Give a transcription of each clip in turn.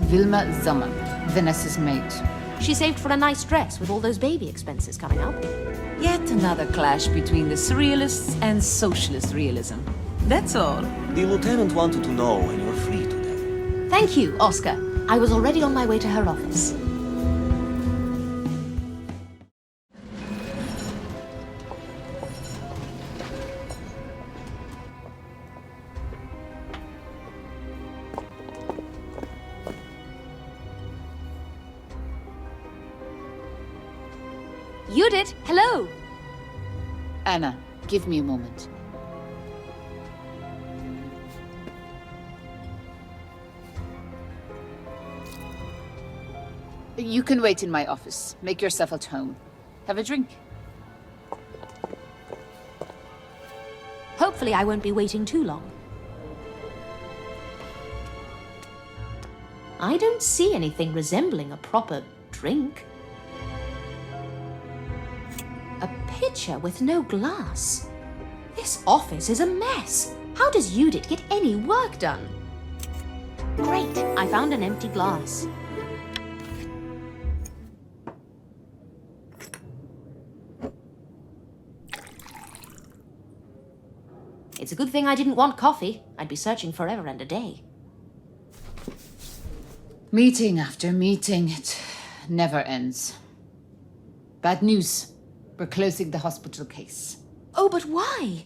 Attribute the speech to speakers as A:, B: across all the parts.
A: Vilma Zaman, Vanessa's maid.
B: She saved for a nice dress with all those baby expenses coming up.
C: Yet another clash between the surrealists and socialist realism. That's all.
D: The lieutenant wanted to know when you're free today.
B: Thank you, Oscar. I was already on my way to her office. Judith, hello!
A: Anna, give me a moment. You can wait in my office. Make yourself at home. Have a drink.
B: Hopefully I won't be waiting too long. I don't see anything resembling a proper drink. A pitcher with no glass. This office is a mess. How does Judith get any work done? Great, I found an empty glass. It's a good thing I didn't want coffee. I'd be searching forever and a day.
A: Meeting after meeting, it never ends. Bad news. We're closing the hospital case.
B: Oh, but why?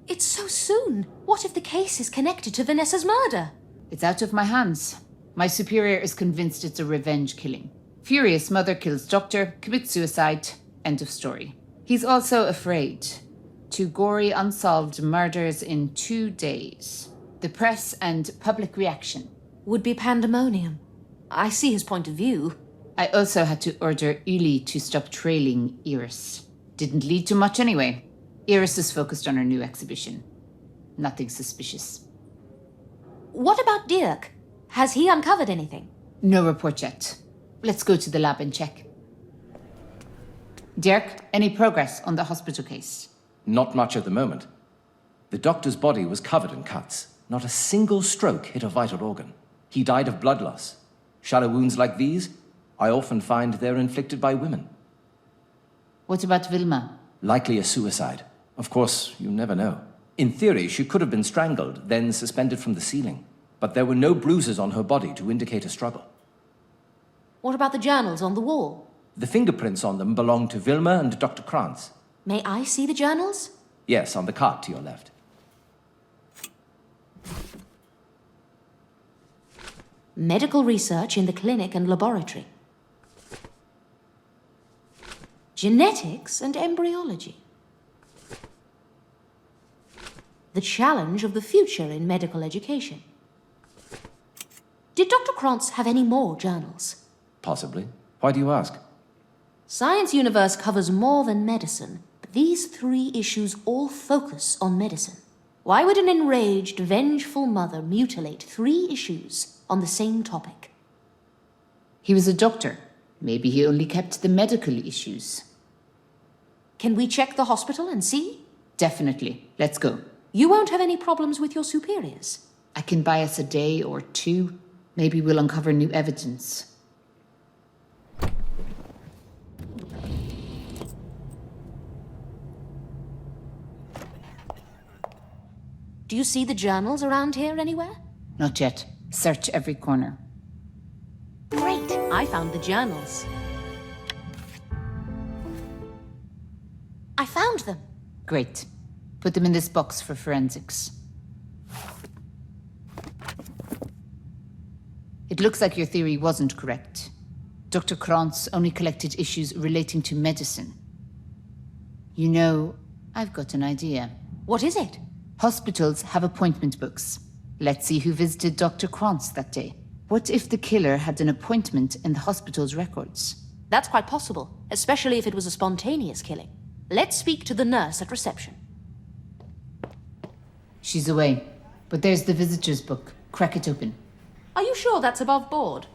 B: It's so soon. What if the case is connected to Vanessa's murder?
A: It's out of my hands. My superior is convinced it's a revenge killing. Furious mother kills doctor, commits suicide, end of story. He's also afraid. 2 gory unsolved murders in 2 days. The press and public reaction.
B: Would be pandemonium. I see his point of view.
A: I also had to order Uli to stop trailing Iris. Didn't lead to much anyway. Iris is focused on her new exhibition. Nothing suspicious.
B: What about Dirk? Has he uncovered anything?
A: No report yet. Let's go to the lab and check. Dirk, any progress on the hospital case?
E: Not much at the moment. The doctor's body was covered in cuts. Not a single stroke hit a vital organ. He died of blood loss. Shallow wounds like these, I often find they're inflicted by women.
A: What about Vilma?
E: Likely a suicide. Of course, you never know. In theory, she could have been strangled, then suspended from the ceiling. But there were no bruises on her body to indicate a struggle.
B: What about the journals on the wall?
E: The fingerprints on them belong to Vilma and Dr. Krantz.
B: May I see the journals?
E: Yes, on the cart to your left.
B: Medical research in the clinic and laboratory. Genetics and embryology. The challenge of the future in medical education. Did Dr. Krantz have any more journals?
E: Possibly. Why do you ask?
B: Science Universe covers more than medicine, but these 3 issues all focus on medicine. Why would an enraged, vengeful mother mutilate 3 issues on the same topic?
A: He was a doctor. Maybe he only kept the medical issues.
B: Can we check the hospital and see?
A: Definitely. Let's go.
B: You won't have any problems with your superiors.
A: I can buy us a day or 2. Maybe we'll uncover new evidence.
B: Do you see the journals around here anywhere?
A: Not yet. Search every corner.
B: Great! I found the journals. I found them.
A: Great. Put them in this box for forensics. It looks like your theory wasn't correct. Dr. Krantz only collected issues relating to medicine. You know, I've got an idea.
B: What is it?
A: Hospitals have appointment books. Let's see who visited Dr. Krantz that day. What if the killer had an appointment in the hospital's records?
B: That's quite possible, especially if it was a spontaneous killing. Let's speak to the nurse at reception.
A: She's away, but there's the visitor's book. Crack it open.
B: Are you sure that's above board?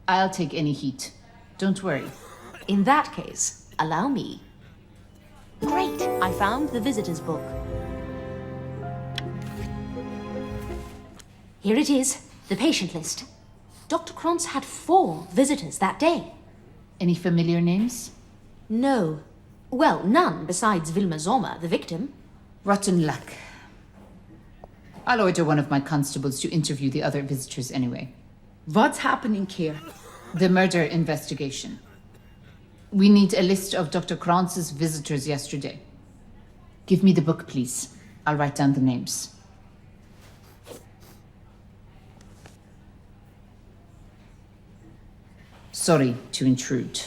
A: I'll take any heat. Don't worry.
B: In that case, allow me. Great! I found the visitor's book. Here it is, the patient list. Dr. Krantz had 4 visitors that day.
A: Any familiar names?
B: No. Well, none besides Vilma Sommer, the victim.
A: Rotten luck. I'll order one of my constables to interview the other visitors anyway.
F: What's happening here?
A: The murder investigation. We need a list of Dr. Kranz's visitors yesterday. Give me the book, please. I'll write down the names. Sorry to intrude.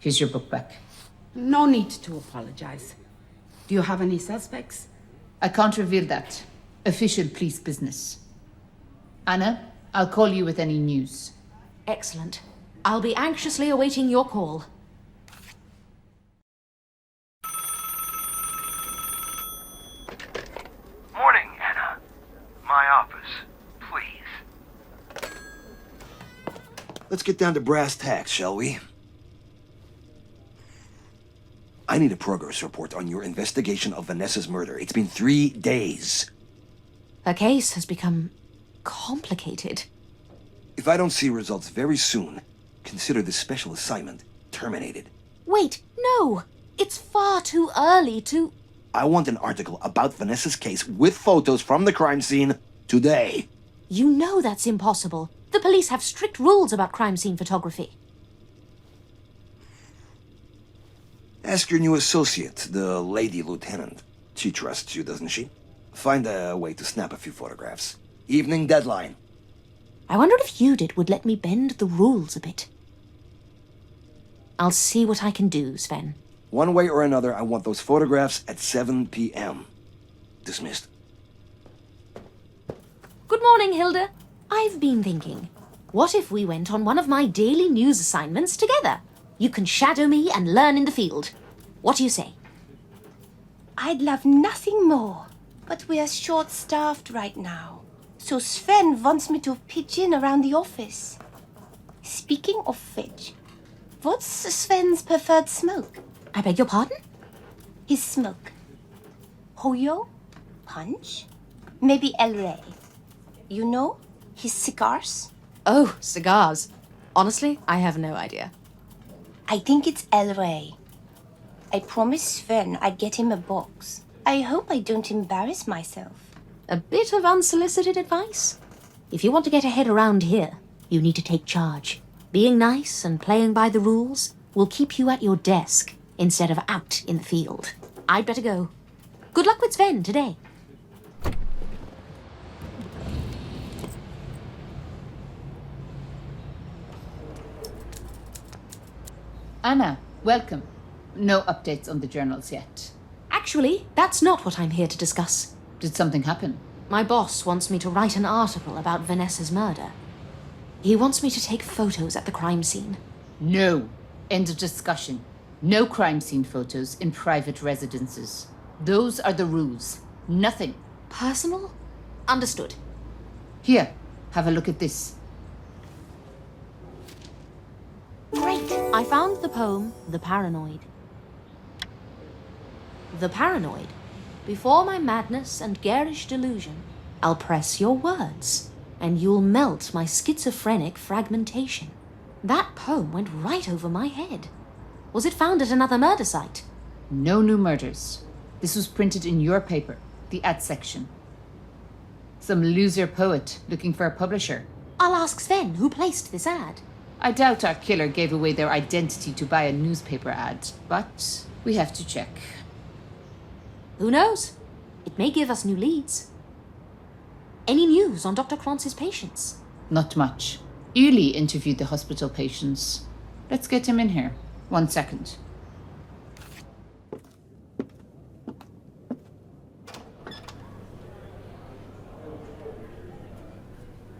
A: Here's your book back.
F: No need to apologize. Do you have any suspects?
A: I can't reveal that. Official police business. Anna, I'll call you with any news.
B: Excellent. I'll be anxiously awaiting your call.
G: Morning, Anna. My office, please.
D: Let's get down to brass tacks, shall we? I need a progress report on your investigation of Vanessa's murder. It's been 3 days.
B: Her case has become complicated.
D: If I don't see results very soon, consider this special assignment terminated.
B: Wait, no! It's far too early to...
D: I want an article about Vanessa's case with photos from the crime scene today.
B: You know that's impossible. The police have strict rules about crime scene photography.
D: Ask your new associate, the lady lieutenant. She trusts you, doesn't she? Find a way to snap a few photographs. Evening deadline.
B: I wonder if Judith would let me bend the rules a bit. I'll see what I can do, Sven.
D: One way or another, I want those photographs at 7 p.m. Dismissed.
B: Good morning, Hilda. I've been thinking, what if we went on one of my daily news assignments together? You can shadow me and learn in the field. What do you say?
H: I'd love nothing more, but we're short-staffed right now. So Sven wants me to pitch in around the office. Speaking of which, what's Sven's preferred smoke?
B: I beg your pardon?
H: His smoke. Hoyo? Punch? Maybe El Rey. You know, his cigars?
B: Oh, cigars. Honestly, I have no idea.
H: I think it's El Rey. I promised Sven I'd get him a box. I hope I don't embarrass myself.
B: A bit of unsolicited advice. If you want to get ahead around here, you need to take charge. Being nice and playing by the rules will keep you at your desk instead of out in the field. I'd better go. Good luck with Sven today.
A: Anna, welcome. No updates on the journals yet.
B: Actually, that's not what I'm here to discuss.
A: Did something happen?
B: My boss wants me to write an article about Vanessa's murder. He wants me to take photos at the crime scene.
A: No. End of discussion. No crime scene photos in private residences. Those are the rules. Nothing.
B: Personal? Understood.
A: Here, have a look at this.
B: Great! I found the poem, The Paranoid. The Paranoid. Before my madness and garish delusion, I'll press your words, and you'll melt my schizophrenic fragmentation. That poem went right over my head. Was it found at another murder site?
A: No new murders. This was printed in your paper, the ad section. Some loser poet looking for a publisher.
B: I'll ask Sven who placed this ad.
A: I doubt our killer gave away their identity to buy a newspaper ad, but we have to check.
B: Who knows? It may give us new leads. Any news on Dr. Kranz's patients?
A: Not much. Uli interviewed the hospital patients. Let's get him in here. 1 second.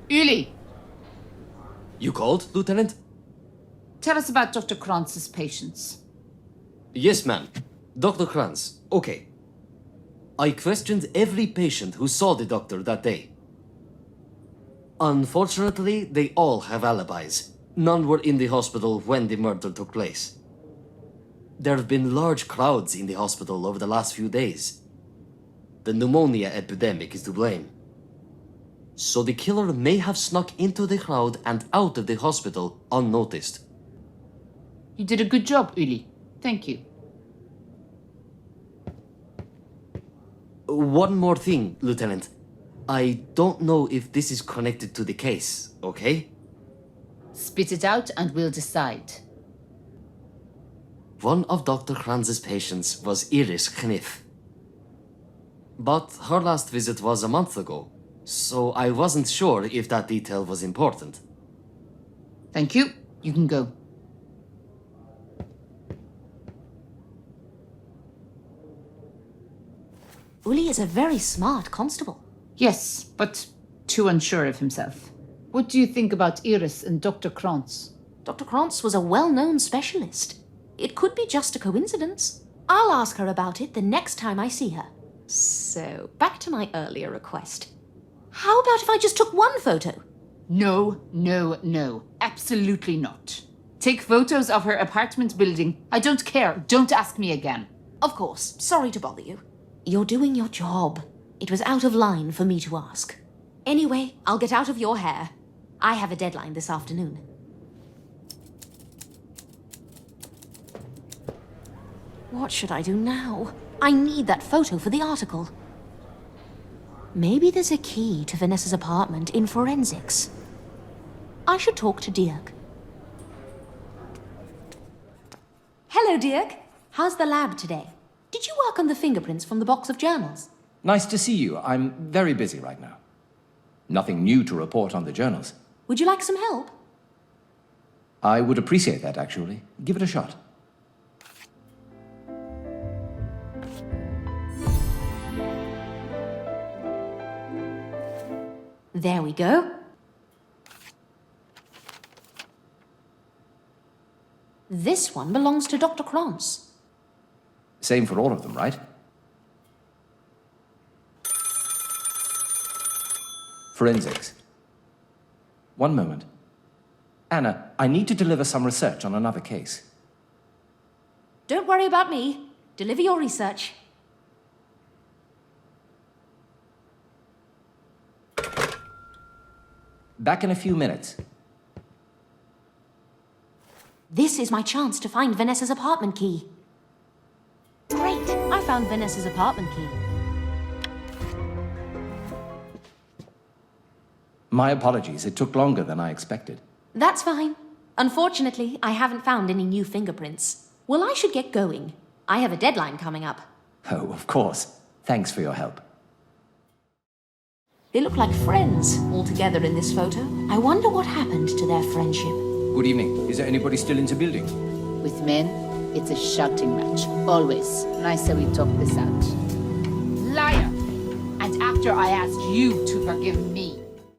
A: Uli,
I: You called, Lieutenant?
A: tell us about Dr. Kranz's patients.
I: Yes, ma'am. Dr. Kranz. Okay. I questioned every patient who saw the doctor that day. Unfortunately, they all have alibis. None were in the hospital when the murder took place. There have been large crowds in the hospital over the last few days. The pneumonia epidemic is to blame. So the killer may have snuck into the crowd and out of the hospital unnoticed.
A: You did a good job, Uli. Thank you.
I: One more thing, Lieutenant. I don't know if this is connected to the case, okay?
A: Spit it out and we'll decide.
I: One of Dr. Kranz's patients was Iris Kniff. But her last visit was a month ago, so I wasn't sure if that detail was important.
A: Thank you. You can go.
B: Uli is a very smart constable.
A: Yes, but too unsure of himself. What do you think about Iris and Dr. Krantz?
B: Dr. Krantz was a well-known specialist. It could be just a coincidence. I'll ask her about it the next time I see her. So, back to my earlier request. How about if I just took one photo?
A: No, no, no. Absolutely not. Take photos of her apartment building. I don't care. Don't ask me again.
B: Of course. Sorry to bother you. You're doing your job. It was out of line for me to ask. Anyway, I'll get out of your hair. I have a deadline this afternoon. What should I do now? I need that photo for the article. Maybe there's a key to Vanessa's apartment in forensics. I should talk to Dirk. Hello, Dirk. How's the lab today? Did you work on the fingerprints from the box of journals?
E: Nice to see you. I'm very busy right now. Nothing new to report on the journals.
B: Would you like some help?
E: I would appreciate that, actually. Give it a shot.
B: There we go. This one belongs to Dr. Krantz.
E: Same for all of them, right? Forensics. One moment. Anna, I need to deliver some research on another case.
B: Don't worry about me. Deliver your research.
E: Back in a few minutes.
B: This is my chance to find Vanessa's apartment key. Great! I found Vanessa's apartment key.
E: My apologies, it took longer than I expected.
B: That's fine. Unfortunately, I haven't found any new fingerprints. Well, I should get going. I have a deadline coming up.
E: Oh, of course. Thanks for your help.
B: They look like friends all together in this photo. I wonder what happened to their friendship.
E: Good evening. Is there anybody still in the building?
A: With men, it's a shouting match. Always. Nice that we talk this out. Liar! And after I asked you to forgive me.